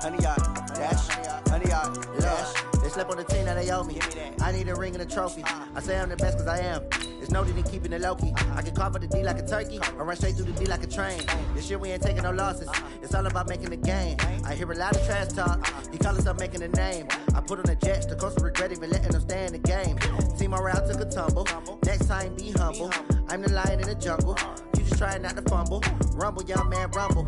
100 yard dash, 100 yard dash. They slept on the team that they owe me. I need a ring and a trophy. I say I'm the best cause I am. There's no need in keeping it low-key. I can carve up the D like a turkey or run straight through the D like a train. This year we ain't taking no losses. It's all about making the game. I hear a lot of trash talk. He call us up making a name. I put on the Jets. The coach will regret even letting them stay in the game. Team morale took a tumble. Next time be humble. I'm the lion in the jungle. You just trying not to fumble. Rumble, young man, rumble.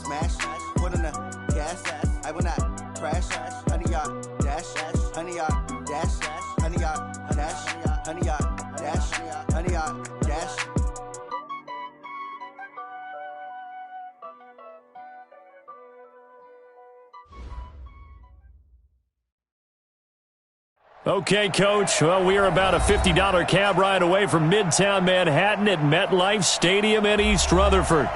Smash, put on the gas, I will not crash. 100 yard dash, 100 yard dash, 100 yard dash, 100 yard dash, 100 yard dash. Okay, Coach. Well, we are about a $50 cab ride away from Midtown Manhattan at MetLife Stadium in East Rutherford.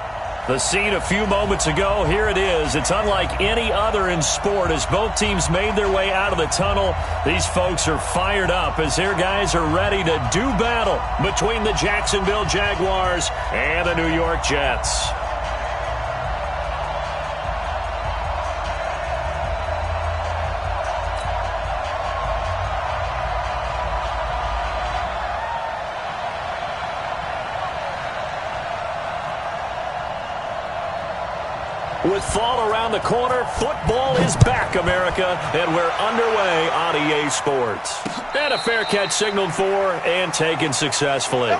The scene a few moments ago, here it is. It's unlike any other in sport as both teams made their way out of the tunnel. These folks are fired up as their guys are ready to do battle between the Jacksonville Jaguars and the New York Jets. With fall around the corner, football is back, America, and we're underway on EA Sports. And a fair catch signaled for and taken successfully.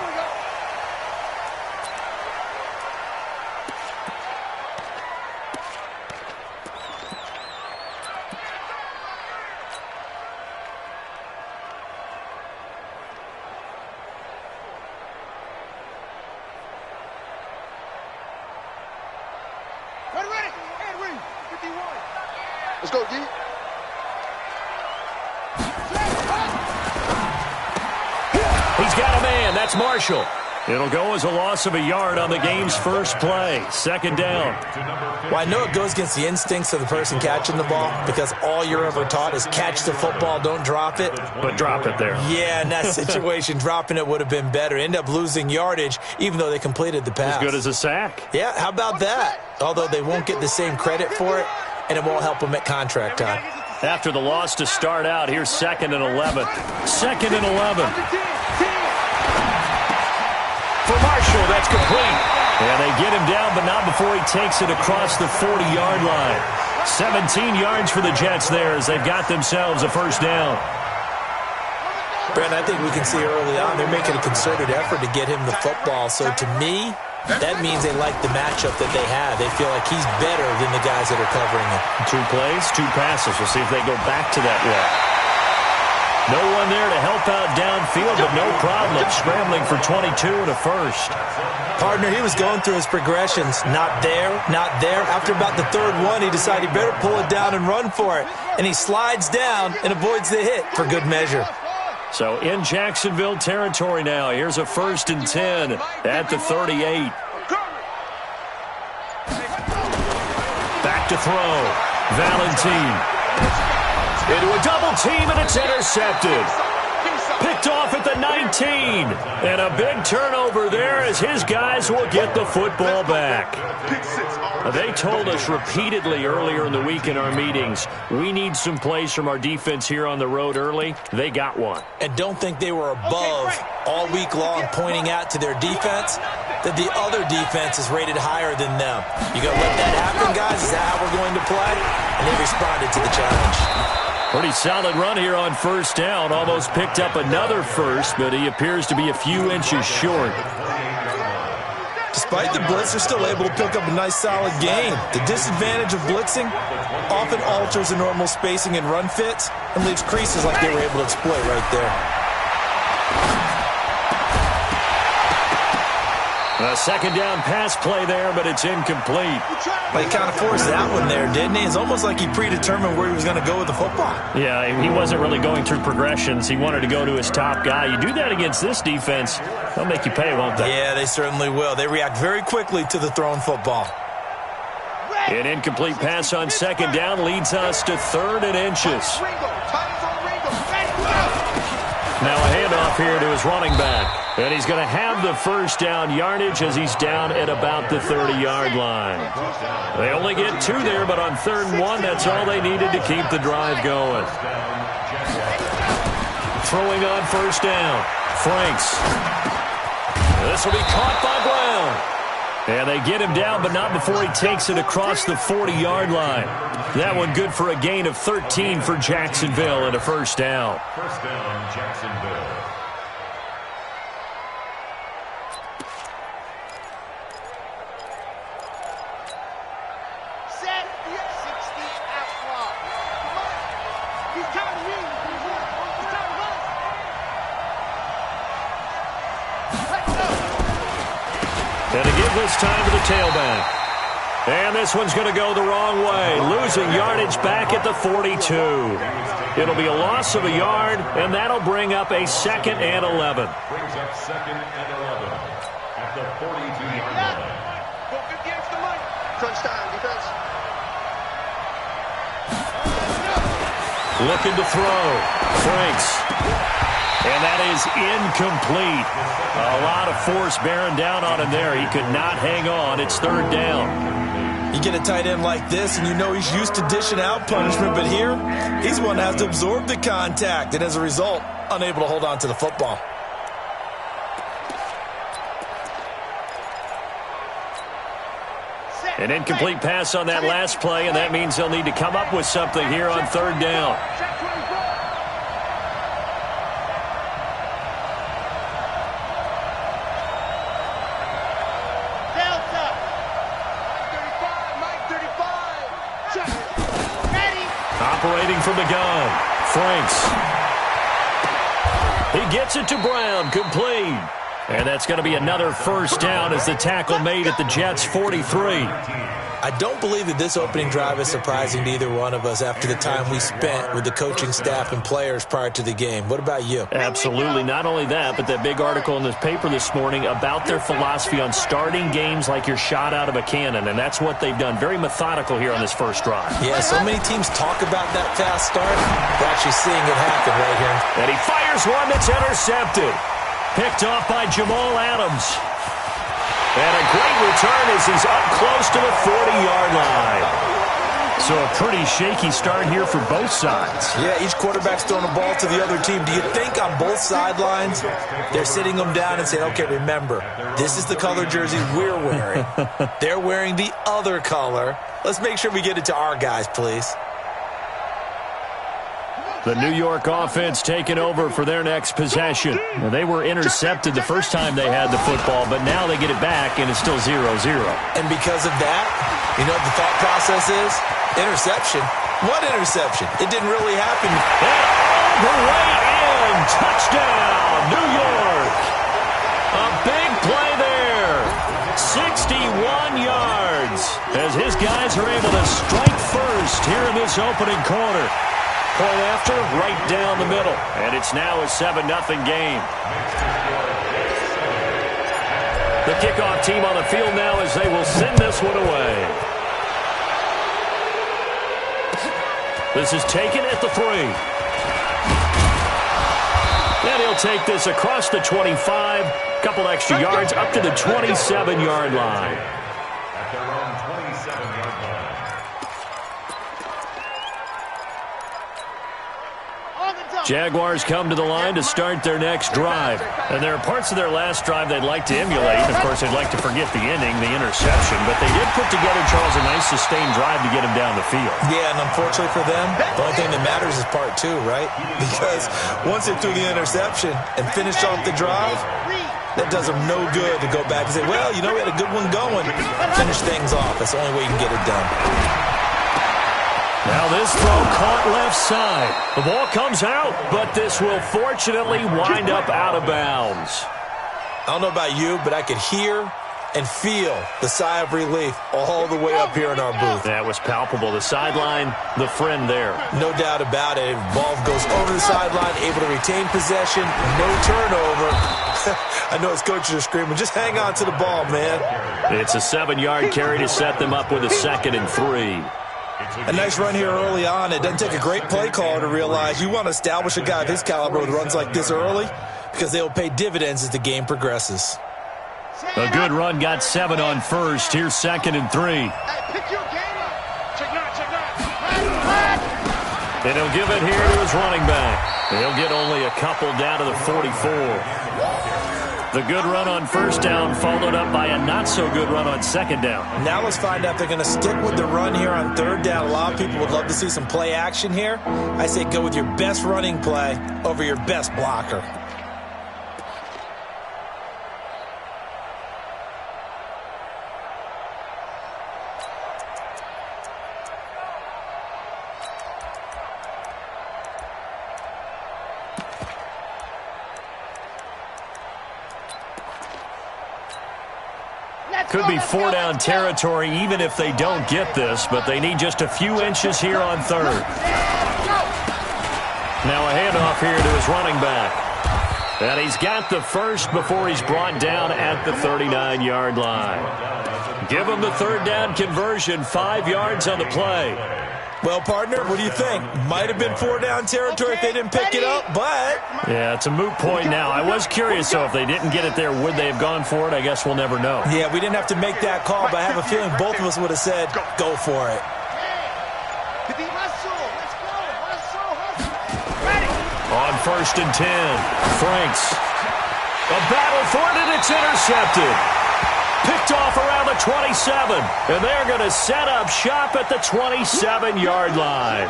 Let's go, D. He's got a man. That's Marshall. It'll go as a loss of a yard on the game's first play. Second down. Well, I know it goes against the instincts of the person catching the ball because all you're ever taught is catch the football, don't drop it. But drop it there. Yeah, in that situation, dropping it would have been better. End up losing yardage, even though they completed the pass. As good as a sack. Yeah, how about that? Although they won't get the same credit for it, and it won't help them at contract time. After the loss to start out, here's 2nd and 11. 2nd and 11. For Marshall, that's complete. And they get him down, but not before he takes it across the 40-yard line. 17 yards for the Jets there as they've got themselves a first down. Brent, I think we can see early on they're making a concerted effort to get him the football. So to me, that means they like the matchup that they have. They feel like he's better than the guys that are covering him. 2 plays, 2 passes. We'll see if they go back to that way. No one there to help out downfield, but no problem scrambling for 22 and a first. Partner, he was going through his progressions. Not there, not there. After about the 3rd one, he decided he better pull it down and run for it. And he slides down and avoids the hit for good measure. So in Jacksonville territory now. Here's a 1st and 10 at the 38. Back to throw. Valentine. Into a double team, and it's intercepted. Picked off at the 19. And a big turnover there as his guys will get the football back. They told us repeatedly earlier in the week in our meetings, we need some plays from our defense here on the road early. They got one. And don't think they were above all week long pointing out to their defense that the other defense is rated higher than them. You got to let that happen, guys. Is that how we're going to play? And they responded to the challenge. Pretty solid run here on first down. Almost picked up another first, but he appears to be a few inches short. Despite the blitz, they're still able to pick up a nice, solid gain. The disadvantage of blitzing often alters the normal spacing and run fits and leaves creases like they were able to exploit right there. A second down pass play there, but it's incomplete. But he kind of forced that one there, didn't he? It's almost like he predetermined where he was going to go with the football. Yeah, he wasn't really going through progressions. He wanted to go to his top guy. You do that against this defense, they'll make you pay, won't they? Yeah, they certainly will. They react very quickly to the thrown football. An incomplete pass on second down leads us to 3rd and inches. Now a handoff here to his running back. And he's going to have the first down yardage as he's down at about the 30-yard line. They only get 2 there, but on 3rd and 1, that's all they needed to keep the drive going. Throwing on 1st down. Franks. This will be caught by Brown. And they get him down, but not before he takes it across the 40-yard line. That one good for a gain of 13 for Jacksonville and a 1st down. 1st down, Jacksonville. Set 60 out clock. Come on. He's trying to win. He's trying to run. Let's go. And to give this time to the tailback. And this one's going to go the wrong way, losing yardage back at the 42. It'll be a loss of a yard, and that'll bring up a 2nd and 11. Brings up 2nd and 11 at the 42-yard line. Go against the money. Crunch time, defense. Looking to throw. Franks. And that is incomplete. A lot of force bearing down on him there. He could not hang on. It's 3rd down. You get a tight end like this, and you know he's used to dishing out punishment, but here, he's one that has to absorb the contact, and as a result, unable to hold on to the football. An incomplete pass on that last play, and that means they'll need to come up with something here on 3rd down. Operating from the gun, Franks. He gets it to Brown, complete. And that's going to be another 1st down as the tackle made at the Jets' 43. I don't believe that this opening drive is surprising to either one of us after the time we spent with the coaching staff and players prior to the game. What about you? Absolutely. Not only that, but that big article in the paper this morning about their philosophy on starting games like you're shot out of a cannon, and that's what they've done. Very methodical here on this first drive. Yeah, so many teams talk about that fast start. We're actually seeing it happen right here. And he fires one that's intercepted. Picked off by Jamal Adams. And a great return as he's up close to the 40-yard line. So a pretty shaky start here for both sides. Yeah, each quarterback's throwing a ball to the other team. Do you think on both sidelines they're sitting them down and saying, okay, remember, this is the color jersey we're wearing. They're wearing the other color. Let's make sure we get it to our guys, please. The New York offense taking over for their next possession. Now, they were intercepted the first time they had the football, but now they get it back, and it's still 0-0. And because of that, you know what the thought process is? Interception. What interception? It didn't really happen. And all the way in. Touchdown, New York. A big play there. 61 yards as his guys are able to strike first here in this opening quarter. Point after, right down the middle. And it's now a 7-0 game. The kickoff team on the field now as they will send this one away. This is taken at the 3. And he'll take this across the 25. Couple extra yards up to the 27-yard line. At their own 27-yard line. Jaguars come to the line to start their next drive. And there are parts of their last drive they'd like to emulate. Of course, they'd like to forget the ending, the interception. But they did put together, Charles, a nice sustained drive to get him down the field. Yeah, and unfortunately for them, the only thing that matters is part 2, right? Because once they threw the interception and finished off the drive, that does them no good to go back and say, well, you know, we had a good one going. Finish things off. That's the only way you can get it done. Now this throw caught left side. The ball comes out, but this will fortunately wind up out of bounds. I don't know about you, but I could hear and feel the sigh of relief all the way up here in our booth. That was palpable. The sideline, the friend there. No doubt about it. Ball goes over the sideline, able to retain possession, no turnover. I know his coaches are screaming, just hang on to the ball, man. It's a 7-yard carry to set them up with a 2nd and 3. A nice run here early on. It doesn't take a great play caller to realize you want to establish a guy of his caliber with runs like this early because they will pay dividends as the game progresses. A good run got 7 on first. Here's 2nd and 3. Hey, pick your game up. Check nine. And he'll give it here to his running back. He'll get only a couple down to the 44. The good run on first down followed up by a not-so-good run on 2nd down. Now let's find out if they're going to stick with the run here on 3rd down. A lot of people would love to see some play action here. I say go with your best running play over your best blocker. Could be 4-down territory even if they don't get this, but they need just a few inches here on 3rd. Now a handoff here to his running back. And he's got the first before he's brought down at the 39-yard line. Give him the 3rd down conversion, 5 yards on the play. Well, partner, what do you think? Might have been 4-down territory if they didn't pick it up, but... Yeah, it's a moot point now. I was curious, so if they didn't get it there, would they have gone for it? I guess we'll never know. Yeah, we didn't have to make that call, but I have a feeling both of us would have said, go for it. On 1st and 10, Franks. A battle for it, and it's intercepted. Picked off around the 27, and they're going to set up shop at the 27-yard line.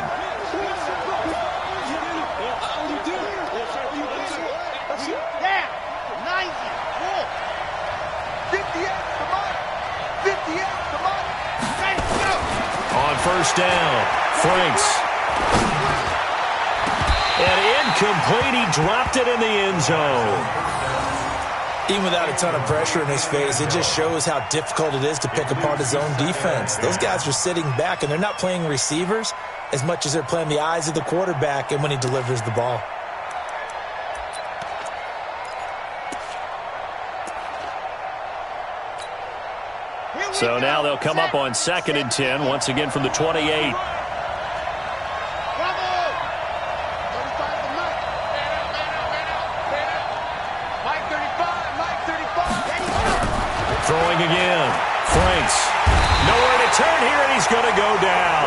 On 1st down, Franks. And incomplete, he dropped it in the end zone. Even without a ton of pressure in his face, it just shows how difficult it is to pick apart his own defense. Those guys are sitting back, and they're not playing receivers as much as they're playing the eyes of the quarterback and when he delivers the ball. So now they'll come up on 2nd and 10, once again from the 28. Throwing again. Franks. Nowhere to turn here, and he's going to go down.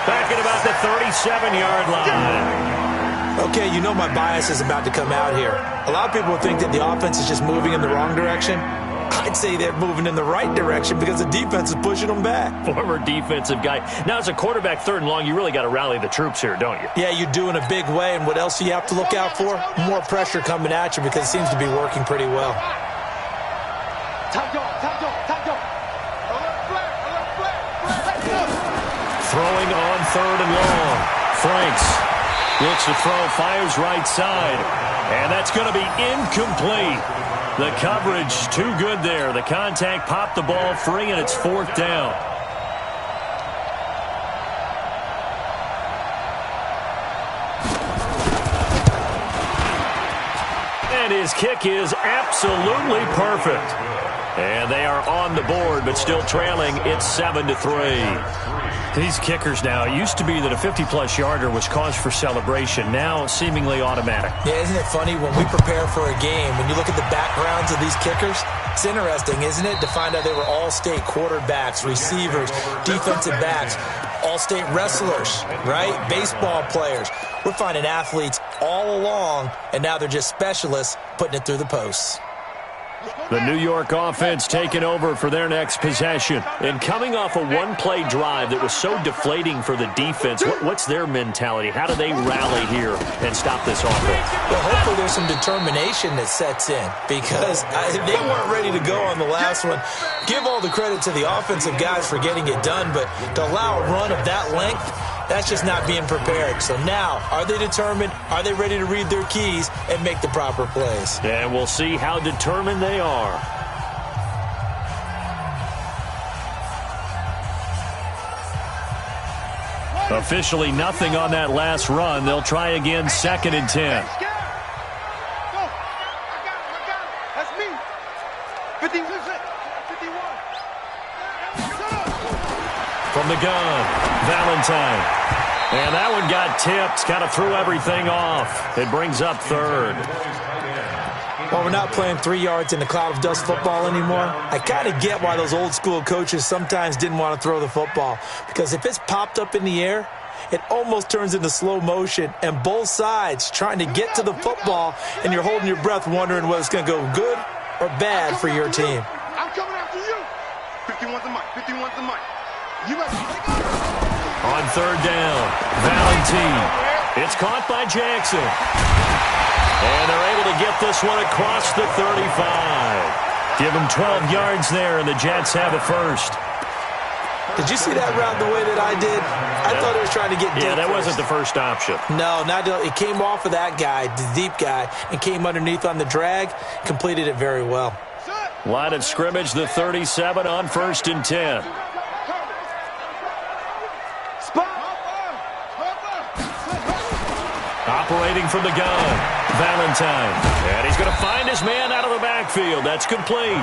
Back at about the 37-yard line. Okay, you know my bias is about to come out here. A lot of people would think that the offense is just moving in the wrong direction. I'd say they're moving in the right direction because the defense is pushing them back. Former defensive guy. Now, as a quarterback 3rd and long, you really got to rally the troops here, don't you? Yeah, you do in a big way. And what else do you have to look out for? More pressure coming at you because it seems to be working pretty well. Throwing on 3rd and long. Franks looks to throw, fires right side. And that's going to be incomplete. The coverage too good there. The contact popped the ball free, and it's 4th down. And his kick is absolutely perfect. And they are on the board, but still trailing. It's 7-3. These kickers now, it used to be that a 50-plus yarder was cause for celebration. Now, seemingly automatic. Yeah, isn't it funny when we prepare for a game, when you look at the backgrounds of these kickers, it's interesting, isn't it, to find out they were all-state quarterbacks, receivers, defensive backs, all-state wrestlers, right? Baseball players. We're finding athletes all along, and now they're just specialists putting it through the posts. The New York offense taking over for their next possession. And coming off a one-play drive that was so deflating for the defense, what's their mentality? How do they rally here and stop this offense? Well, hopefully there's some determination that sets in because they weren't ready to go on the last one. Give all the credit to the offensive guys for getting it done, but to allow a run of that length, that's just not being prepared. So now, are they determined? Are they ready to read their keys and make the proper plays? And we'll see how determined they are. Officially nothing on that last run. They'll try again, 2nd and 10. That's me. 51. From the gun, Valentine. And that one got tipped, kind of threw everything off. It brings up third. Well, we're not playing 3 yards in the cloud of dust football anymore. I kind of get why those old school coaches sometimes didn't want to throw the football. Because if it's popped up in the air, it almost turns into slow motion. And both sides trying to get to the football, and you're holding your breath wondering whether it's going to go good or bad for your team. I'm coming after you. 51's the mic. 51's the mic. You must take it. On third down, Valentine. It's caught by Jackson. And they're able to get this one across the 35. Give them 12 yards there, and the Jets have it first. Did you see that route the way that I did? I thought he was trying to get deep. Yeah, that first. wasn't the first option. No, it came off of that guy, the deep guy, and came underneath on the drag, completed it very well. Line of scrimmage, the 37 on 1st and 10. Operating from the gun, Valentine. And he's going to find his man out of the backfield. That's complete.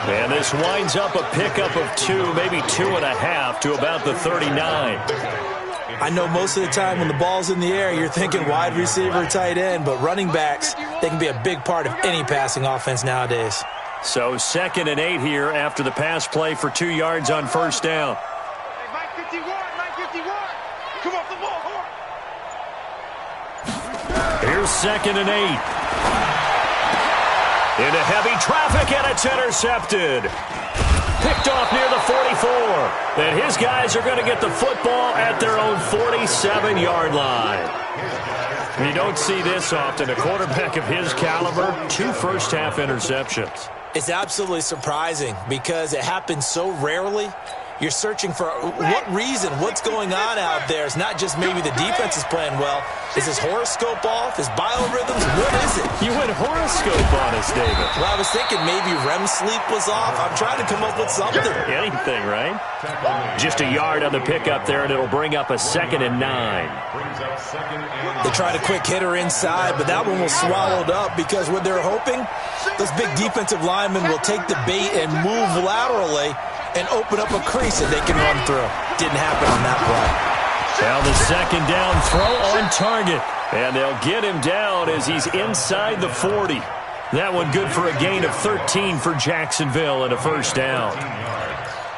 And this winds up a pickup of 2, maybe 2.5 to about the 39. I know most of the time when the ball's in the air, you're thinking wide receiver, tight end, but running backs, they can be a big part of any passing offense nowadays. So 2nd and 8 here after the pass play for 2 yards on 1st down. Hey, Mike 51, Mike 51. Come off the ball, hard. Here's 2nd and 8. Into heavy traffic, and it's intercepted. Picked off near the 44. And his guys are going to get the football at their own 47-yard line. You don't see this often. A quarterback of his caliber, 2 first-half interceptions. It's absolutely surprising because it happens so rarely. You're searching for what reason, what's going on out there. It's not just maybe the defense is playing well. Is his horoscope off? His biorhythms? What is it? You went horoscope on us, David. Well, I was thinking maybe REM sleep was off. I'm trying to come up with something. Anything, right? Just a yard on the pickup there, and it'll bring up a 2nd and 9. They tried a quick hitter inside, but that one was swallowed up because what they're hoping, those big defensive linemen will take the bait and move laterally and open up a crease that they can run through. Didn't happen on that play. Now the 2nd down throw on target. And they'll get him down as he's inside the 40. That one good for a gain of 13 for Jacksonville and a 1st down.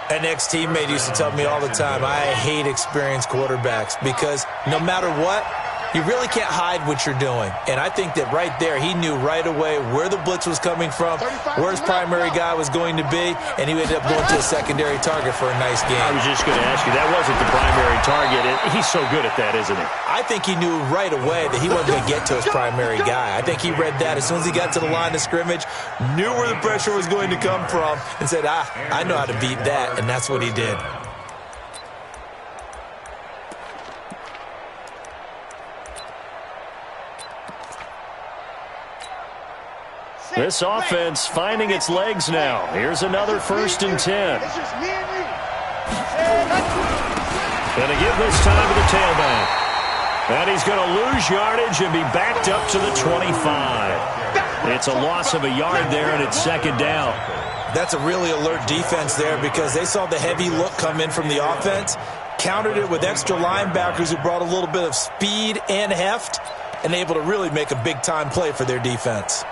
An ex-teammate used to tell me all the time, I hate experienced quarterbacks because no matter what, you really can't hide what you're doing. And I think that right there, he knew right away where the blitz was coming from, where his primary guy was going to be, and he ended up going to a secondary target for a nice game. I was just going to ask you, that wasn't the primary target. He's so good at that, isn't he? I think he knew right away that he wasn't going to get to his primary guy. I think he read that as soon as he got to the line of scrimmage, knew where the pressure was going to come from, and said, I know how to beat that, and that's what he did. This offense finding its legs now. Here's another 1st and 10. It's just me and you. Going to give this time to the tailback. And he's going to lose yardage and be backed up to the 25. It's a loss of a yard there, and it's 2nd down. That's a really alert defense there because they saw the heavy look come in from the offense, countered it with extra linebackers who brought a little bit of speed and heft, and able to really make a big-time play for their defense.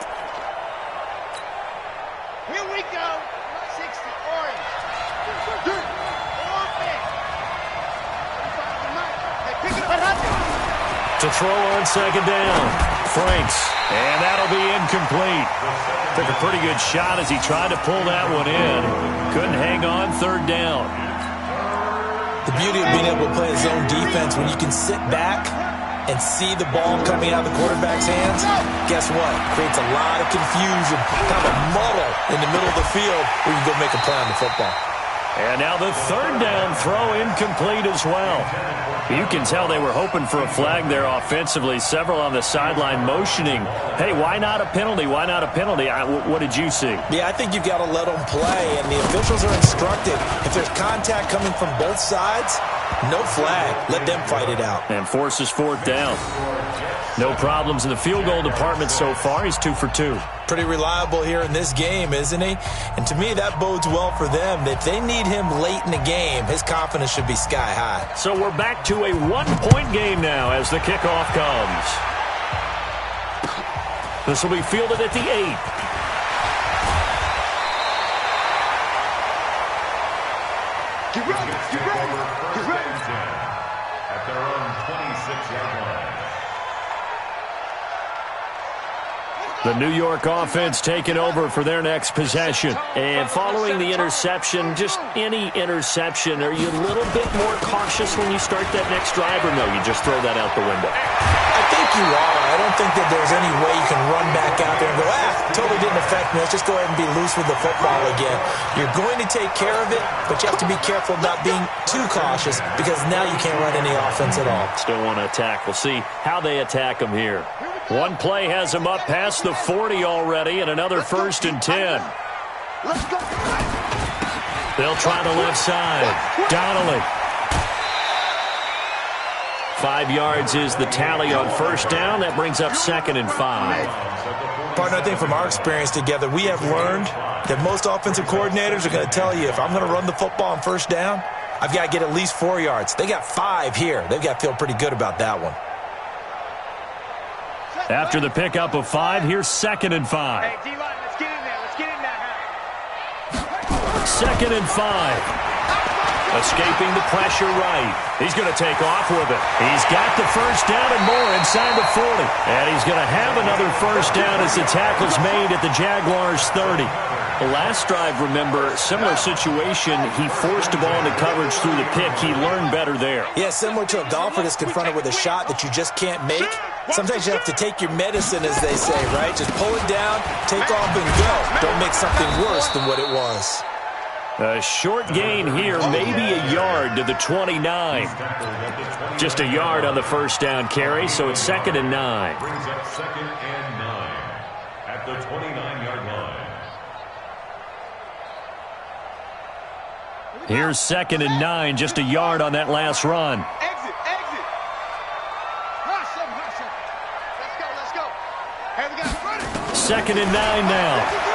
Here we go. 60 orange. Hey, pick it up. To throw on 2nd down. Franks. And that'll be incomplete. Took a pretty good shot as he tried to pull that one in. Couldn't hang on 3rd down. The beauty of being able to play a zone defense when you can sit back and see the ball coming out of the quarterback's hands, guess what? Creates a lot of confusion, kind of a muddle in the middle of the field where you can go make a play on the football. And now the 3rd down throw incomplete as well. You can tell they were hoping for a flag there offensively. Several on the sideline motioning, hey, why not a penalty? Why not a penalty? What did you see? Yeah, I think you've got to let them play, and the officials are instructed. If there's contact coming from both sides, no flag. Let them fight it out. And forces 4th down. No problems in the field goal department so far. He's 2 for 2. Pretty reliable here in this game, isn't he? And to me, that bodes well for them. If they need him late in the game, his confidence should be sky high. So we're back to a one-point game now as the kickoff comes. This will be fielded at the 8. Get ready, get ready, get ready. At their own 26-yard line. The New York offense taking over for their next possession. And following the interception, just any interception, are you a little bit more cautious when you start that next drive, or no, you just throw that out the window? I think you are. I don't think that there's any way you can run back out there and go, totally didn't affect me. Let's just go ahead and be loose with the football again. You're going to take care of it, but you have to be careful about being too cautious because now you can't run any offense at all. Still want to attack. We'll see how they attack them here. One play has them up past the 40 already, and another 1st and 10. Let's go. They'll try the left side. Donnelly. 5 yards is the tally on 1st down. That brings up 2nd and 5. Partner, I think from our experience together, we have learned that most offensive coordinators are going to tell you, if I'm going to run the football on 1st down, I've got to get at least 4 yards. They got 5 here. They've got to feel pretty good about that one. After the pickup of 5, here's 2nd and 5. Hey, D-line, let's get in there. Let's get in there. 2nd and 5. Escaping the pressure right. He's going to take off with it. He's got the 1st down and more inside the 40. And he's going to have another 1st down as the tackle's made at the Jaguars' 30. The last drive, remember, similar situation. He forced the ball into coverage through the pick. He learned better there. Yeah, similar to a golfer that's confronted with a shot that you just can't make. Sometimes you have to take your medicine, as they say, right? Just pull it down, take off, and go. Don't make something worse than what it was. A short gain here, maybe a yard to the 29. Just a yard on the 1st down carry, so it's 2nd and 9. Brings up 2nd and 9 at the 29-yard line. Here's 2nd and 9, just a yard on that last run. Exit, exit. Rush him, rush him. Let's go. Hey, we got it. 2nd and 9 now.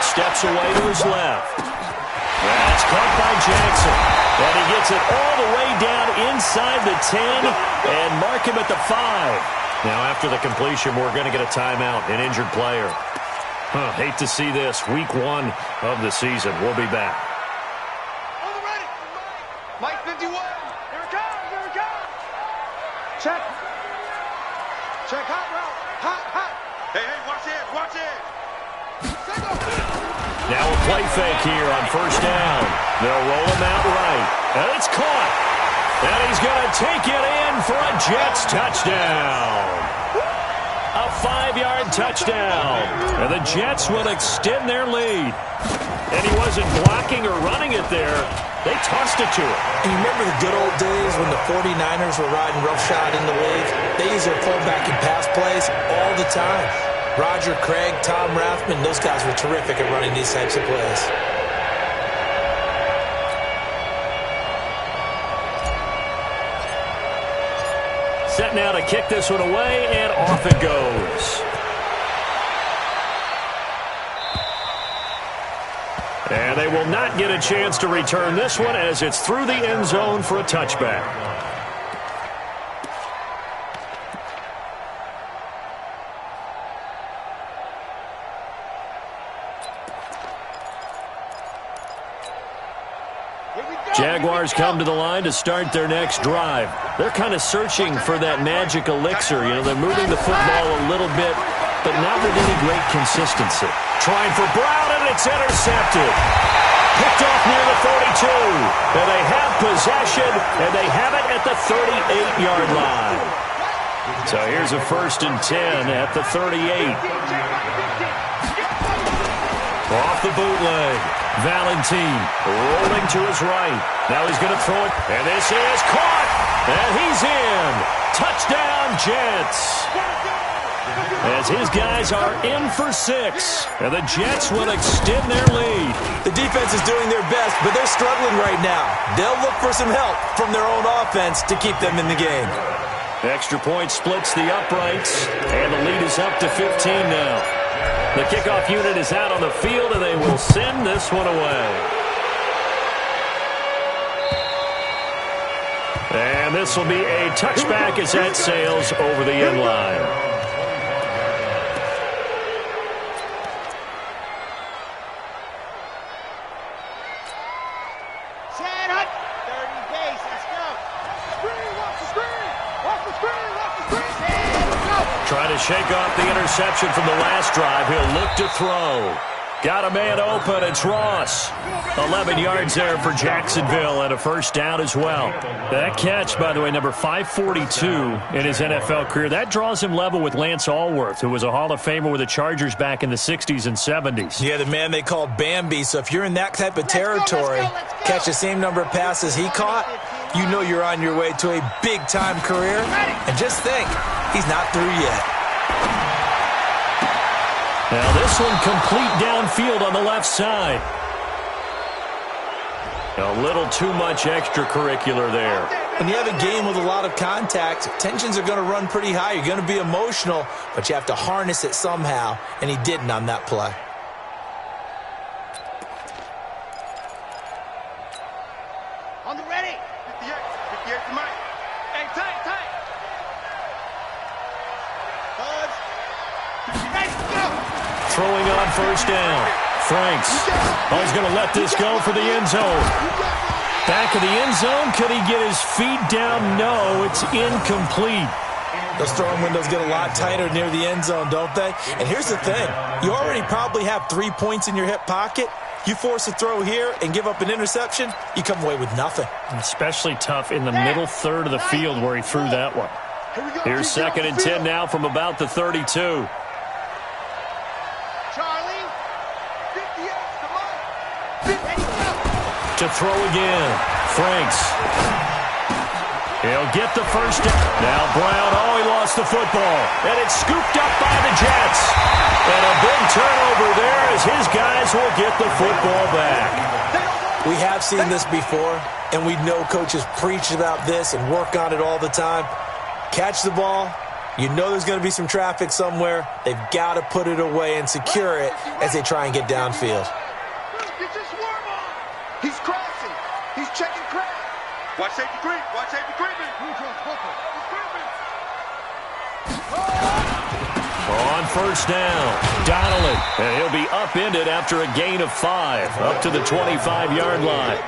Steps away to his left. That's caught by Jackson. And he gets it all the way down inside the 10 and mark him at the 5. Now after the completion, we're going to get a timeout, an injured player. Hate to see this. Week 1 of the season. We'll be back. Mike 51. Here it comes, here it comes. Check. Check, hot route. Hot. Hey, watch it. Now a play fake here on 1st down. They'll roll him out right. And it's caught. And he's going to take it in for a Jets touchdown. A 5-yard touchdown. And the Jets will extend their lead. And he wasn't blocking or running it there. They tossed it to him. And you remember the good old days when the 49ers were riding roughshod in the league? They used their fullback in pass plays all the time. Roger Craig, Tom Rathman, those guys were terrific at running these types of plays. Set now to kick this one away, and off it goes. And they will not get a chance to return this one as it's through the end zone for a touchback. Jaguars come to the line to start their next drive. They're kind of searching for that magic elixir. You know, they're moving the football a little bit, but not with any great consistency. Trying for Brown, and it's intercepted. Picked off near the 42. And they have possession, and they have it at the 38-yard line. So here's a 1st and 10 at the 38. Off the bootleg. Valentine rolling to his right. Now he's going to throw it, and this is caught, and he's in. Touchdown, Jets. As his guys are in for 6, and the Jets will extend their lead. The defense is doing their best, but they're struggling right now. They'll look for some help from their own offense to keep them in the game. Extra point splits the uprights, and the lead is up to 15 now. The kickoff unit is out on the field, and they will send this one away. And this will be a touchback as that sails over the end line. Trying to shake off the interception from the last drive. He'll look to throw. Got a man open. It's Ross. 11 yards there for Jacksonville and a first down as well. That catch, by the way, number 542 in his NFL career. That draws him level with Lance Allworth, who was a Hall of Famer with the Chargers back in the 60s and 70s. Yeah, the man they called Bambi. So if you're in that type of territory, catch the same number of passes he caught, you know you're on your way to a big-time career. And just think, he's not through yet. Now this one complete downfield on the left side. A little too much extracurricular there. When you have a game with a lot of contact, tensions are going to run pretty high. You're going to be emotional, but you have to harness it somehow, and he didn't on that play. On the ready. 58 to Mike. Hey, tight. Ready, go. Throwing on first down. Franks. Oh, he's going to let this go for the end zone. Back of the end zone. Could he get his feet down? No, it's incomplete. Those throwing windows get a lot tighter near the end zone, don't they? And here's the thing. You already probably have 3 points in your hip pocket. You force a throw here and give up an interception, you come away with nothing. Especially tough in the middle third of the field where he threw that one. Here's 2nd and 10 now from about the 32. To throw again. Franks. He'll get the first down. Now Brown, he lost the football. And it's scooped up by the Jets. And a big turnover there as his guys will get the football back. We have seen this before, and we know coaches preach about this and work on it all the time. Catch the ball. You know there's going to be some traffic somewhere. They've got to put it away and secure it as they try and get downfield. He's crossing. He's checking crack. Watch safety creep. Watch safety creeping. On first down, Donnelly. And he'll be upended after a gain of 5, up to the 25-yard line.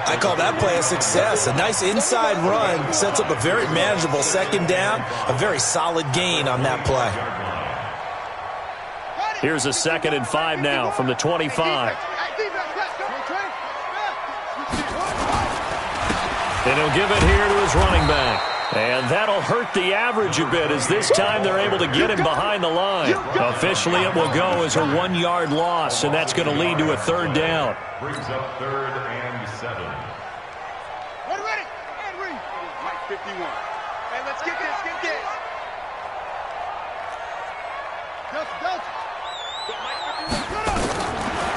I call that play a success. A nice inside run sets up a very manageable 2nd down. A very solid gain on that play. Here's a 2nd and 5 now from the 25. And he'll give it here to his running back. And that'll hurt the average a bit as this time they're able to get him behind the line. Officially, it will go as a 1-yard loss, and that's going to lead to a 3rd down. Brings up 3rd and 7. Ready. And read. Mike 51. Hey, let's get this.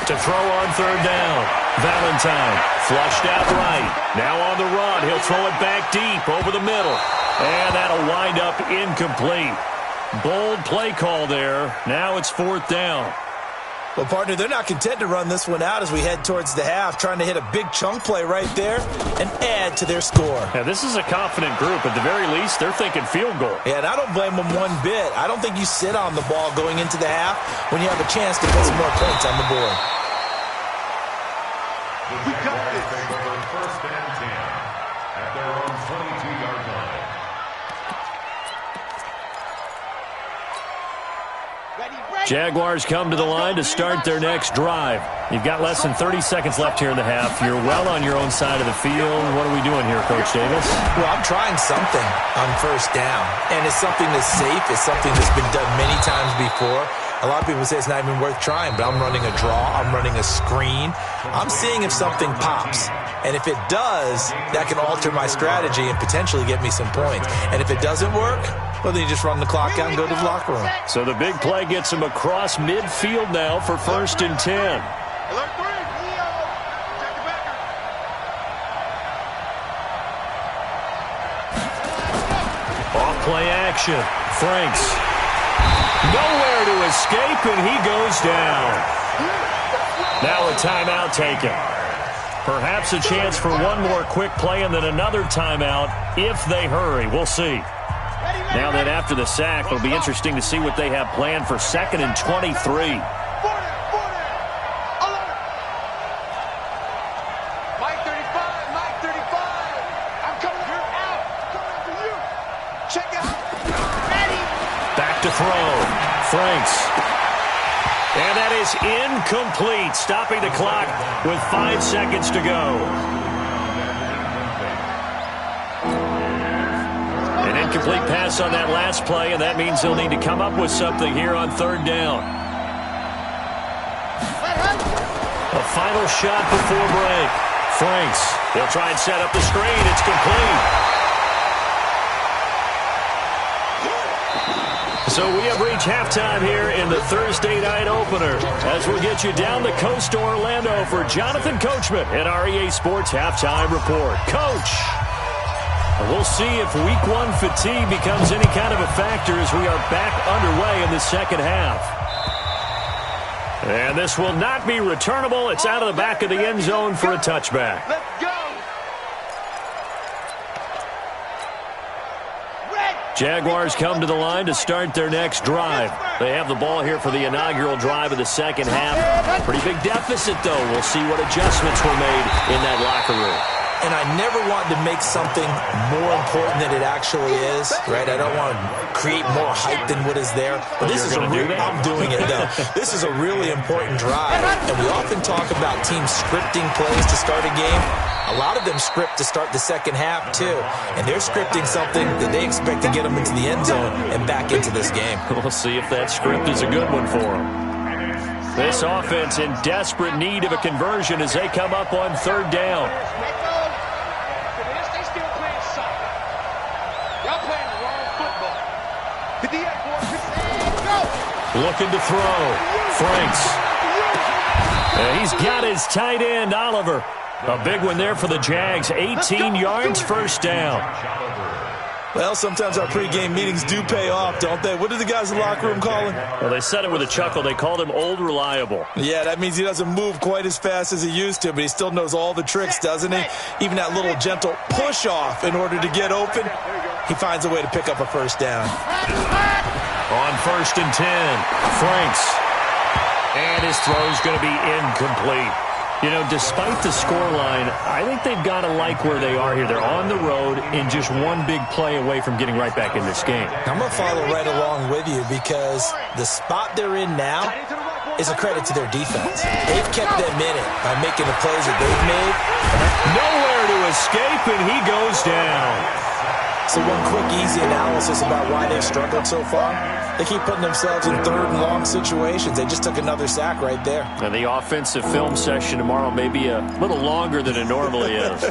To throw on 3rd down. Valentine flushed out right. Now on the run. He'll throw it back deep over the middle. And that'll wind up incomplete. Bold play call there. Now it's 4th down. Well, partner, they're not content to run this one out as we head towards the half, trying to hit a big chunk play right there and add to their score. Now, this is a confident group. At the very least, they're thinking field goal. Yeah, and I don't blame them one bit. I don't think you sit on the ball going into the half when you have a chance to put some more points on the board. We got this. First and 10 at their own 22-yard line. Jaguars come to the line to start their next drive. You've got less than 30 seconds left here in the half. You're well on your own side of the field. What are we doing here, Coach Davis? Well, I'm trying something on first down, and it's something that's safe. It's something that's been done many times before. A lot of people say it's not even worth trying, but I'm running a draw. I'm running a screen. I'm seeing if something pops. And if it does, that can alter my strategy and potentially get me some points. And if it doesn't work, well, then you just run the clock out and go to the locker room. So the big play gets him across midfield now for 1st and 10. Alert 3. Leo. Check the backer. possession. Franks. Nowhere to escape, and he goes down. Now a timeout taken. Perhaps a chance for one more quick play and then another timeout if they hurry. We'll see. Now then, after the sack, it'll be interesting to see what they have planned for 2nd and 23. Back to throw. Franks. And that is incomplete, stopping the clock with 5 seconds to go. An incomplete pass on that last play, and that means they'll need to come up with something here on 3rd down. A final shot before break. Franks. They'll try and set up the screen. It's complete. So we have reached halftime here in the Thursday night opener as we'll get you down the coast to Orlando for Jonathan Coachman at our EA Sports Halftime Report. Coach, we'll see if Week 1 fatigue becomes any kind of a factor as we are back underway in the second half. And this will not be returnable. It's out of the back of the end zone for a touchback. Let's go. Jaguars come to the line to start their next drive. They have the ball here for the inaugural drive of the second half. Pretty big deficit, though. We'll see what adjustments were made in that locker room. And I never want to make something more important than it actually is, right? I don't want to create more hype than what is there. But this is I'm doing it, though. This is a really important drive. And we often talk about teams scripting plays to start a game. A lot of them script to start the second half, too. And they're scripting something that they expect to get them into the end zone and back into this game. We'll see if that script is a good one for them. This offense in desperate need of a conversion as they come up on 3rd down. Looking to throw. Franks. And he's got his tight end, Oliver. A big one there for the Jags. 18 yards, 1st down. Well, sometimes our pregame meetings do pay off, don't they? What do the guys in the locker room call him? Well, they said it with a chuckle. They called him Old Reliable. Yeah, that means he doesn't move quite as fast as he used to, but he still knows all the tricks, doesn't he? Even that little gentle push-off in order to get open, he finds a way to pick up a 1st down. On 1st and 10, Franks. And his throw's going to be incomplete. You know, despite the scoreline, I think they've got to like where they are here. They're on the road and just one big play away from getting right back in this game. I'm going to follow right along with you because the spot they're in now is a credit to their defense. They've kept them in it by making the plays that they've made. Nowhere to escape, and he goes down. So one quick, easy analysis about why they've struggled so far. They keep putting themselves in 3rd and long situations. They just took another sack right there. And the offensive film session tomorrow may be a little longer than it normally is.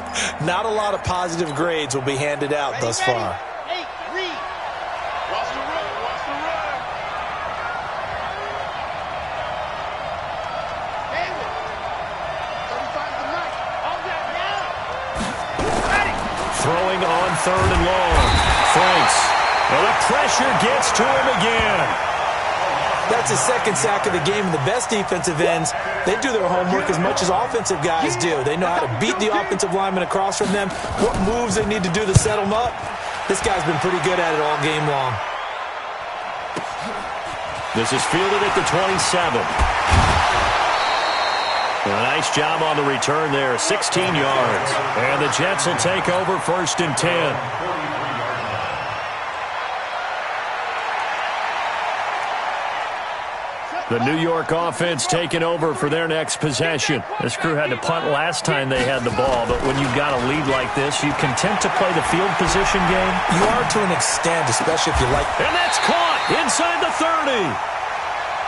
Not a lot of positive grades will be handed out thus far. Throwing on 3rd and long. Franks. Well, the pressure gets to him again. That's his 2nd sack of the game. And the best defensive ends, they do their homework as much as offensive guys do. They know how to beat the offensive lineman across from them, what moves they need to do to set them up. This guy's been pretty good at it all game long. This is fielded at the 27. A nice job on the return there, 16 yards. And the Jets will take over 1st and 10. The New York offense taking over for their next possession. This crew had to punt last time they had the ball, but when you've got a lead like this, you content to play the field position game? You are to an extent, especially if you like. And that's caught inside the 30.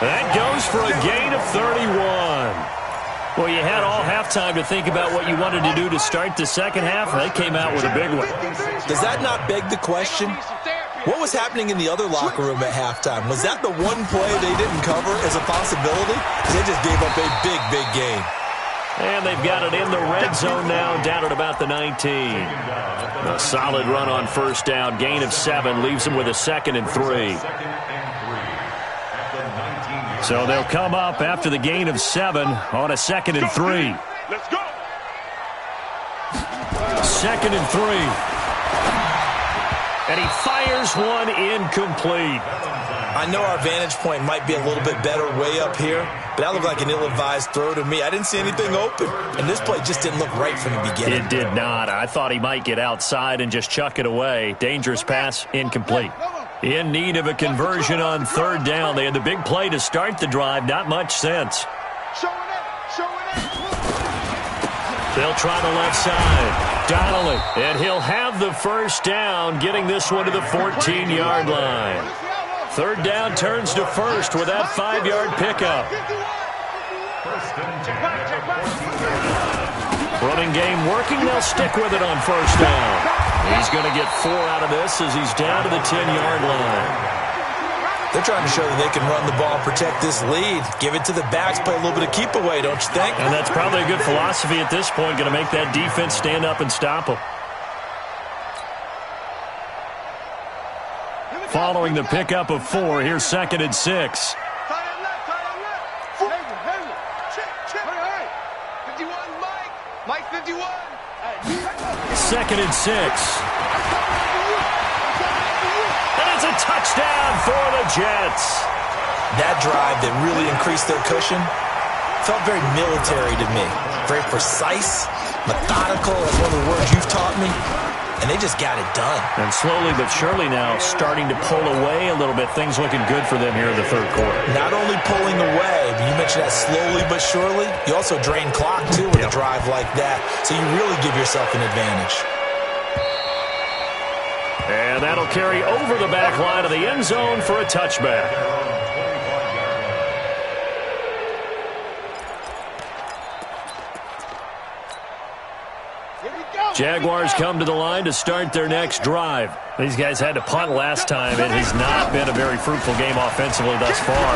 That goes for a gain of 31. Well, you had all halftime to think about what you wanted to do to start the second half, and they came out with a big one. Does that not beg the question? What was happening in the other locker room at halftime? Was that the one play they didn't cover as a possibility? Because they just gave up a big, big gain. And they've got it in the red zone now, down at about the 19. A solid run on first down. Gain of 7 leaves them with a 2nd and 3. So they'll come up after the gain of 7 on a 2nd and 3. Let's go. 2nd and 3. And he fires one incomplete. I know our vantage point might be a little bit better way up here, but that looked like an ill-advised throw to me. I didn't see anything open, and this play just didn't look right from the beginning. It did not. I thought he might get outside and just chuck it away. Dangerous pass, incomplete. In need of a conversion on 3rd down. They had the big play to start the drive. Not much sense. They'll try the left side. Donnelly, and he'll have the first down, getting this one to the 14-yard line. 3rd down turns to 1st with that 5-yard pickup. Running game working. They'll stick with it on 1st down. He's going to get 4 out of this as he's down to the 10-yard line. They're trying to show that they can run the ball and protect this lead. Give it to the backs, play a little bit of keep away, don't you think? And that's probably a good philosophy at this point. Going to make that defense stand up and stop them. Following the pickup of 4, here's 2nd and 6. 51, Mike 51. 2nd and 6. And it's a touchdown for the Jets. That drive that really increased their cushion felt very military to me. Very precise, methodical. That's one of the words you've taught me. And they just got it done. And slowly but surely now starting to pull away a little bit. Things looking good for them here in the 3rd quarter. Not only pulling away, but you mentioned that slowly but surely. You also drain clock, too, with a drive like that. So you really give yourself an advantage. And that'll carry over the back line of the end zone for a touchback. Jaguars come to the line to start their next drive. These guys had to punt last time. It has not been a very fruitful game offensively thus far.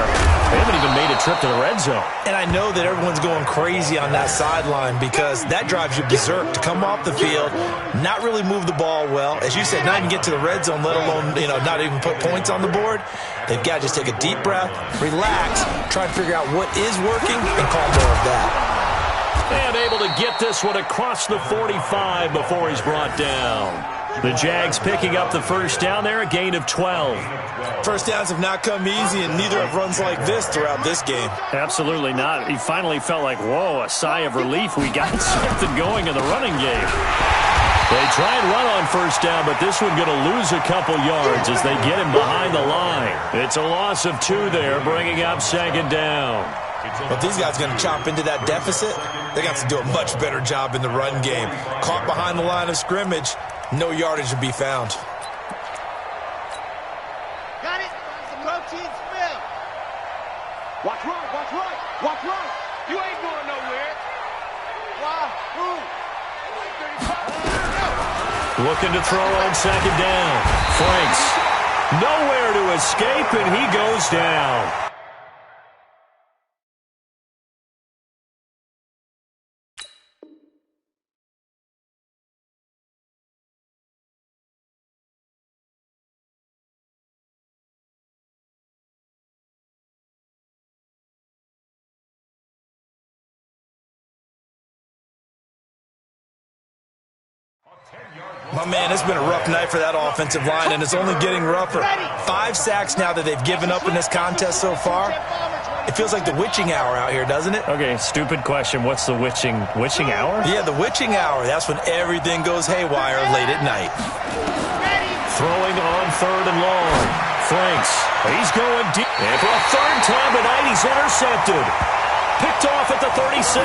They haven't even made a trip to the red zone. And I know that everyone's going crazy on that sideline because that drives you berserk to come off the field, not really move the ball well. As you said, not even get to the red zone, let alone, not even put points on the board. They've got to just take a deep breath, relax, try to figure out what is working, and call more of that. And able to get this one across the 45 before he's brought down. The Jags picking up the first down there, a gain of 12. First downs have not come easy, and neither have runs like this throughout this game. Absolutely not. He finally felt like, whoa, a sigh of relief. We got something going in the running game. They try and run on first down, but this one going to lose a couple yards as they get him behind the line. It's a loss of 2 there, bringing up 2nd down. But these guys are going to chop into that deficit. They got to do a much better job in the run game. Caught behind the line of scrimmage, no yardage to be found. Got it. Protein spill. Watch right, watch right, watch right. You ain't going nowhere. Wahoo. Looking to throw on 2nd down. Franks nowhere to escape, and he goes down. My man, it's been a rough night for that offensive line, and it's only getting rougher. 5 sacks now that they've given up in this contest so far. It feels like the witching hour out here, doesn't it? Okay, stupid question. What's the witching hour? Yeah, the witching hour. That's when everything goes haywire late at night. Throwing on 3rd and long. Franks, he's going deep. And for a 3rd time tonight, he's intercepted. Picked off at the 36.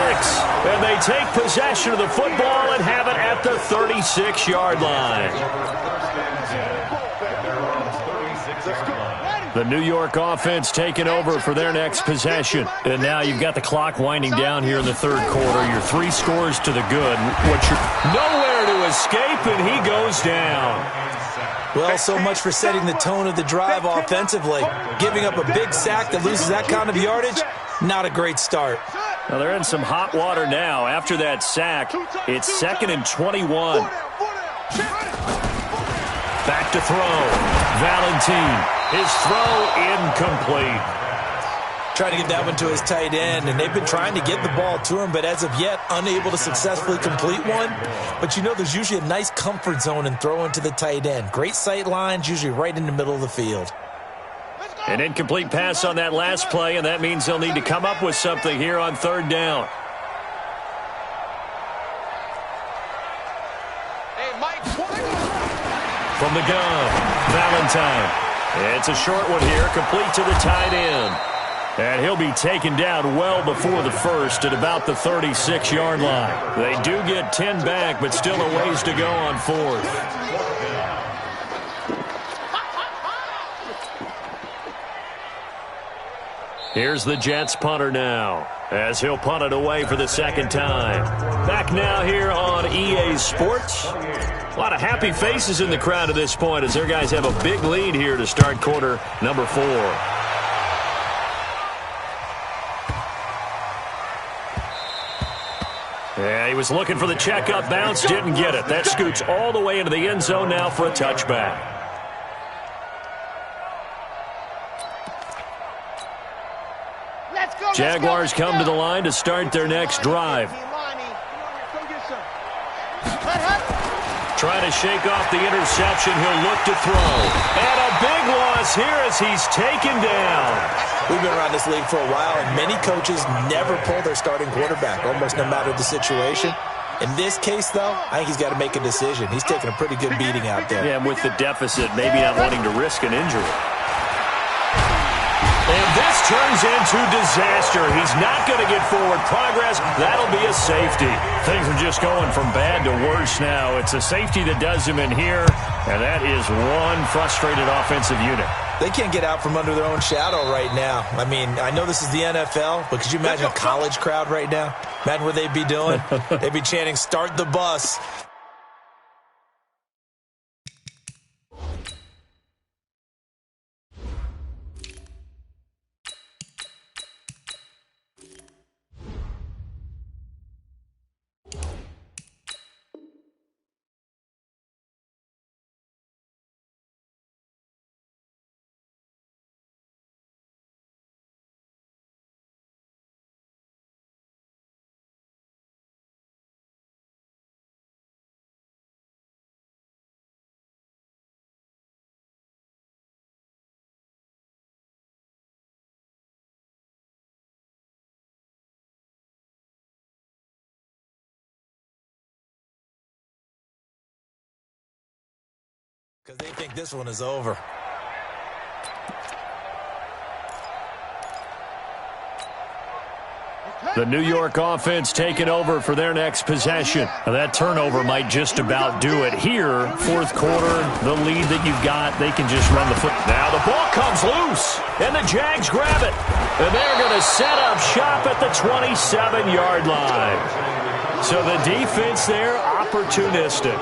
And they take possession of the football and have it at the 36-yard line. The New York offense taking over for their next possession. And now you've got the clock winding down here in the 3rd quarter. You're 3 scores to the good. Nowhere to escape, and he goes down. Well, so much for setting the tone of the drive offensively. Giving up a big sack that loses that kind of yardage, not a great start. Well, they're in some hot water now. After that sack, it's 2nd and 21. Back to throw. Valentine. His throw incomplete. Trying to get that one to his tight end, and they've been trying to get the ball to him, but as of yet, unable to successfully complete one. But you know, there's usually a nice comfort zone in throwing to the tight end. Great sight lines, usually right in the middle of the field. An incomplete pass on that last play, and that means they'll need to come up with something here on 3rd down. From the gun, Valentine. It's a short one here, complete to the tight end. And he'll be taken down well before the first at about the 36-yard line. They do get 10 back, but still a ways to go on 4th. Here's the Jets punter now, as he'll punt it away for the 2nd time. Back now here on EA Sports. A lot of happy faces in the crowd at this point as their guys have a big lead here to start quarter number 4. Yeah, he was looking for the checkup bounce, didn't get it. That scoots all the way into the end zone now for a touchback. Jaguars come to the line to start their next drive. Trying to shake off the interception. He'll look to throw. And a big loss here as he's taken down. We've been around this league for a while, and many coaches never pull their starting quarterback, almost no matter the situation. In this case, though, I think he's got to make a decision. He's taking a pretty good beating out there. Yeah, with the deficit, maybe not wanting to risk an injury. And this turns into disaster. He's not going to get forward progress. That'll be a safety. Things are just going from bad to worse now. It's a safety that does him in here, and that is one frustrated offensive unit. They can't get out from under their own shadow right now. I mean, I know this is the NFL, but could you imagine a college crowd right now? Imagine what they'd be doing. They'd be chanting, "Start the bus." Because they think this one is over. The New York offense taking over for their next possession. Now, that turnover might just about do it here. 4th quarter, the lead that you've got, they can just run the foot. Now the ball comes loose, and the Jags grab it. And they're going to set up shop at the 27-yard line. So the defense there, opportunistic.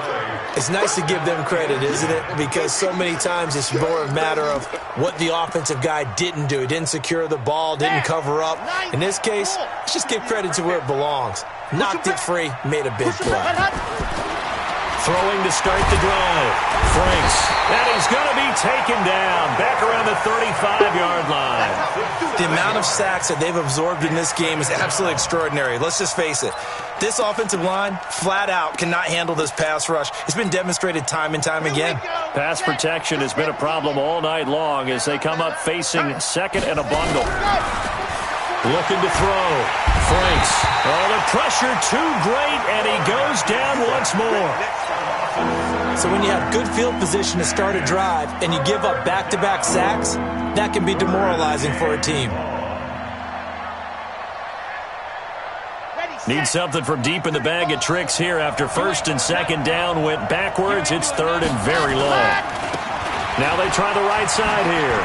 It's nice to give them credit, isn't it? Because so many times it's more a matter of what the offensive guy didn't do. He didn't secure the ball, didn't cover up. In this case, let's just give credit to where it belongs. Knocked it free, made a big play. Throwing to start the drive. Franks. And he's going to be taken down. Back around the 35-yard line. The amount of sacks that they've absorbed in this game is absolutely extraordinary. Let's just face it. This offensive line, flat out, cannot handle this pass rush. It's been demonstrated time and time again. Pass protection has been a problem all night long as they come up facing 2nd and a bundle. Looking to throw. Franks. Oh, the pressure too great, and he goes down once more. So when you have good field position to start a drive and you give up back-to-back sacks, that can be demoralizing for a team. Need something from deep in the bag of tricks here after 1st and 2nd down went backwards. It's 3rd and very long. Now they try the right side here.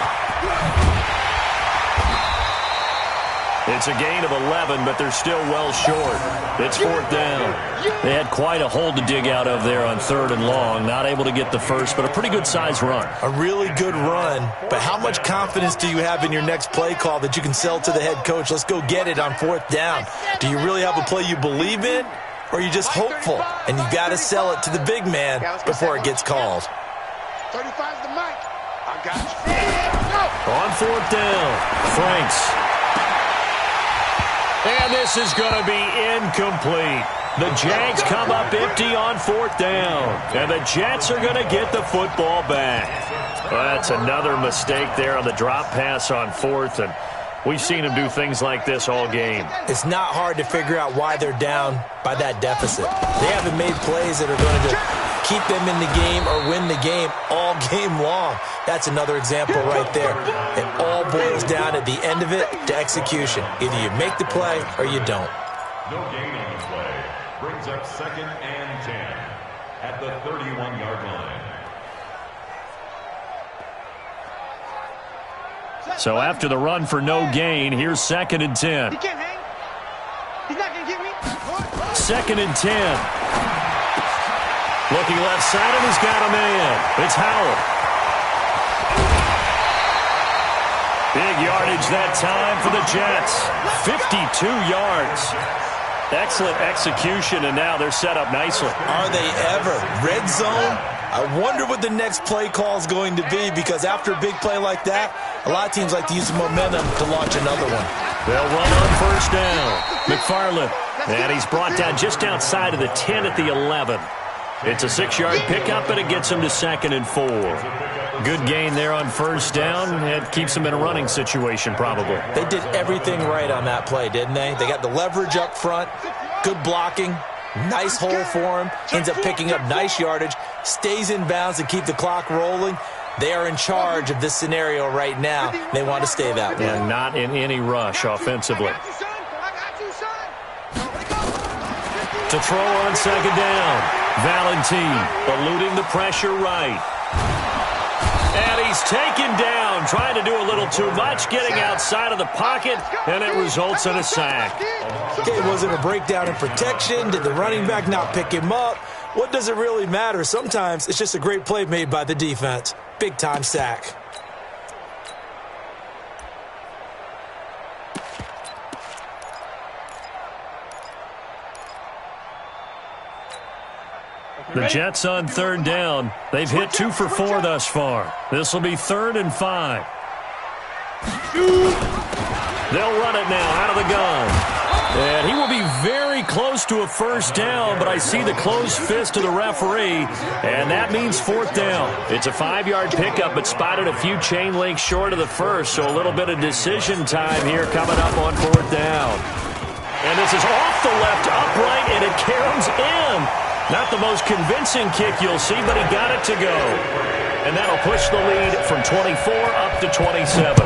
It's a gain of 11, but they're still well short. It's 4th down. They had quite a hole to dig out of there on 3rd and long. Not able to get the first, but a pretty good-sized run. A really good run, but how much confidence do you have in your next play call that you can sell to the head coach? Let's go get it on 4th down. Do you really have a play you believe in, or are you just hopeful? And you got to sell it to the big man before it gets called. 35's the mic. I got you. On 4th down, Franks. And this is going to be incomplete. The Jags come up empty on 4th down. And the Jets are going to get the football back. Well, that's another mistake there on the drop pass on 4th. And we've seen them do things like this all game. It's not hard to figure out why they're down by that deficit. They haven't made plays that are going to keep them in the game or win the game all game long. That's another example right there. It all boils down at the end of it to execution. Either you make the play or you don't. No gain on the play. Brings up 2nd and 10 at the 31-yard line. So after the run for no gain, here's 2nd and 10. He can't hang. He's not going to get me. 2nd and 10. Looking left side, and he's got a man. It's Howell. Big yardage that time for the Jets. 52 yards. Excellent execution, and now they're set up nicely. Are they ever? Red zone? I wonder what the next play call is going to be, because after a big play like that, a lot of teams like to use the momentum to launch another one. They'll run on 1st down. McFarland. And he's brought down just outside of the 10 at the 11. It's a 6-yard pickup, and it gets him to 2nd and 4. Good gain there on 1st down. It keeps them in a running situation, probably. They did everything right on that play, didn't they? They got the leverage up front, good blocking, nice hole for him, ends up picking up nice yardage, stays in bounds to keep the clock rolling. They are in charge of this scenario right now. They want to stay that way. And not in any rush offensively. To throw on 2nd down. Valentine eluding the pressure right. And he's taken down, trying to do a little too much, getting outside of the pocket, and it results in a sack. Okay, was it a breakdown in protection? Did the running back not pick him up? What does it really matter? Sometimes it's just a great play made by the defense. Big-time sack. The Jets on 3rd down. They've hit 2 for 4 thus far. This will be 3rd and 5. They'll run it now out of the gun. And he will be very close to a 1st down, but I see the closed fist of the referee, and that means 4th down. It's a 5-yard pickup, but spotted a few chain links short of the first, so a little bit of decision time here coming up on 4th down. And this is off the left upright, and it caroms in. Not the most convincing kick you'll see, but he got it to go. And that'll push the lead from 24 up to 27.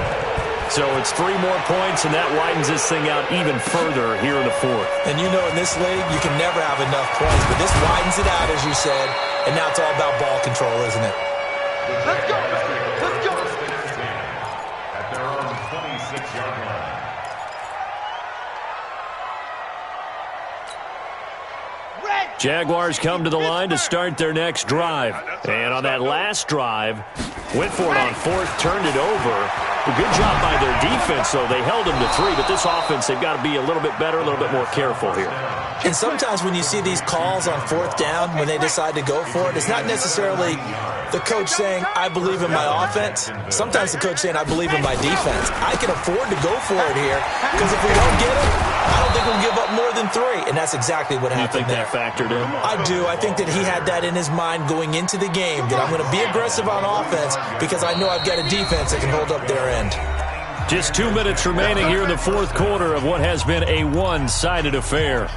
So it's 3 more points, and that widens this thing out even further here in the 4th. And you know in this league, you can never have enough points, but this widens it out, as you said, and now it's all about ball control, isn't it? Let's go. Let's go. At their own 26-yard line. Jaguars come to the line to start their next drive. And on that last drive, went for it on 4th, turned it over. A good job by their defense, though. They held them to 3, but this offense, they've got to be a little bit better, a little bit more careful here. And sometimes when you see these calls on 4th down, when they decide to go for it, it's not necessarily the coach saying, I believe in my offense. Sometimes the coach saying, I believe in my defense. I can afford to go for it here, because if we don't get it, I don't think we'll give up more than 3. And that's exactly what happened there. You think that factored in? I do. I think that he had that in his mind going into the game, that I'm going to be aggressive on offense because I know I've got a defense that can hold up their end. Just 2 minutes remaining here in the 4th quarter of what has been a one-sided affair.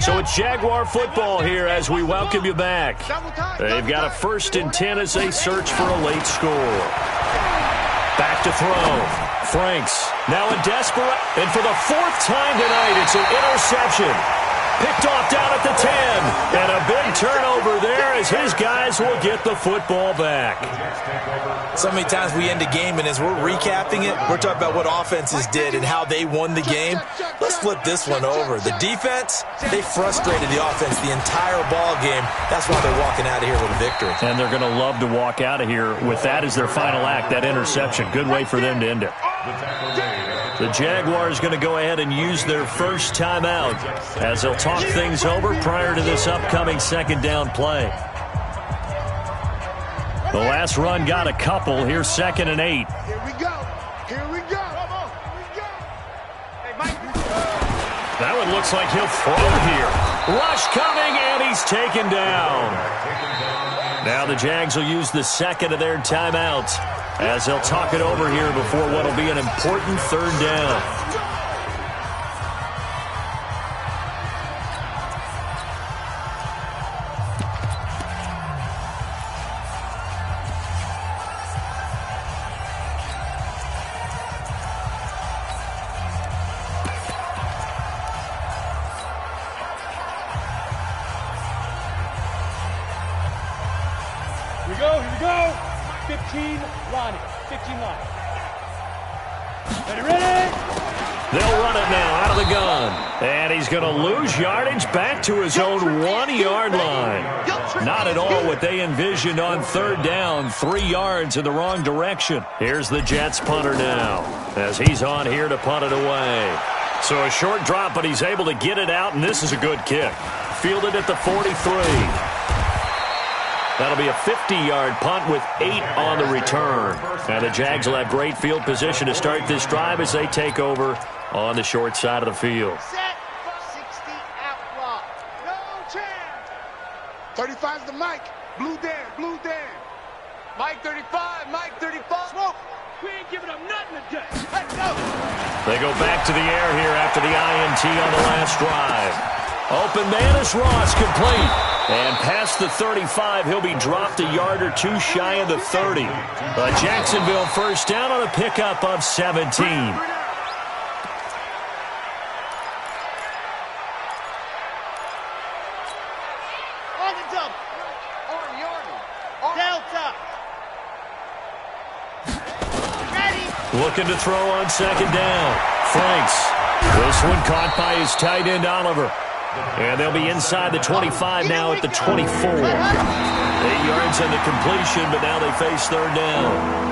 So it's Jaguar football here as we welcome you back. They've got a 1st and 10 as they search for a late score. Back to throw. Franks now a desperate, and for the 4th time tonight, it's an interception. Picked off down at the 10. And a big turnover there as his guys will get the football back. So many times we end a game, and as we're recapping it, we're talking about what offenses did and how they won the game. Let's flip this one over. The defense, they frustrated the offense the entire ball game. That's why they're walking out of here with a victory. And they're going to love to walk out of here with that as their final act, that interception. Good way for them to end it. The Jaguars going to go ahead and use their first timeout as they'll talk things over prior to this upcoming second down play. The last run got a couple. Here's 2nd and 8. Here we go. Here we go. Come on. Here we go. Hey, Mike. That one looks like he'll throw here. Rush coming, and he's taken down. Now the Jags will use the second of their timeouts as they'll talk it over here before what will be an important third down. Here we go. 15 line. 15 line. Ready? They'll run it now out of the gun. And he's going to lose yardage back to his own 1-yard line. Not at all what they envisioned on third down. 3 yards in the wrong direction. Here's the Jets punter now as he's on here to punt it away. So a short drop, but he's able to get it out, and this is a good kick. Fielded at the 43. That'll be a 50-yard punt with 8 on the return. And the Jags will have great field position to start this drive as they take over on the short side of the field. Set. 60 out block. No chance. 35's the Mike. Blue Dan. Mike 35. Mike 35. Smoke. We ain't giving up nothing today. Let's go. They go back to the air here after the INT on the last drive. Open man is Ross, complete. And past the 35, he'll be dropped a yard or 2 shy of the 30. Jacksonville first down on a pickup of 17. On the double. Army. Delta. Ready. Looking to throw on second down. Franks. This one caught by his tight end, Oliver. And they'll be inside the 25 now at the 24. 8 yards on the completion, but now they face third down.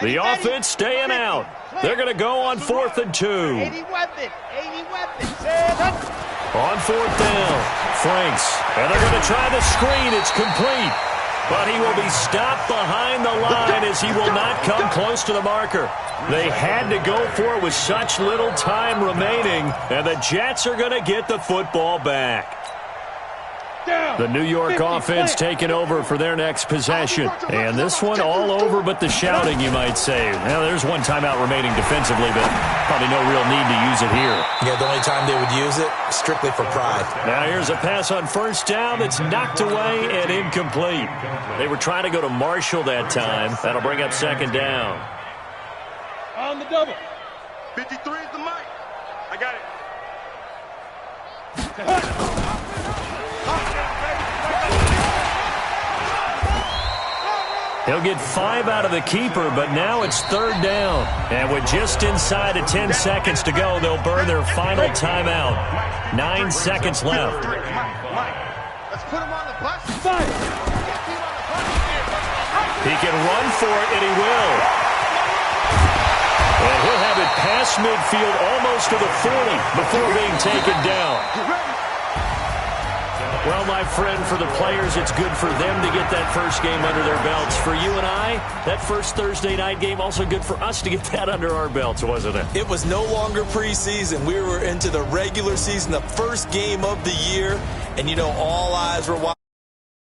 The offense staying out. They're going to go on 4th and 2. 80 weapons. On 4th down, Franks. And they're going to try the screen. It's complete. But he will be stopped behind the line as he will not come close to the marker. They had to go for it with such little time remaining. And the Jets are going to get the football back. The New York offense taking over for their next possession. And this one all over but the shouting, you might say. Now, there's one timeout remaining defensively, but probably no real need to use it here. Yeah, the only time they would use it, strictly for pride. Now, here's a pass on first down that's knocked away and incomplete. They were trying to go to Marshall that time. That'll bring up second down. On the double. 53 is the mic. I got it. He'll get 5 out of the keeper, but now it's third down. And with just inside of 10 seconds to go, they'll burn their final timeout. 9 seconds left. Let's put him on the bus. He can run for it, and he will. And he'll have it past midfield almost to the 40 before being taken down. Well, my friend, for the players, it's good for them to get that first game under their belts. For you and I, that first Thursday night game, also good for us to get that under our belts, wasn't it? It was no longer preseason. We were into the regular season, the first game of the year. And, you know, all eyes were watching.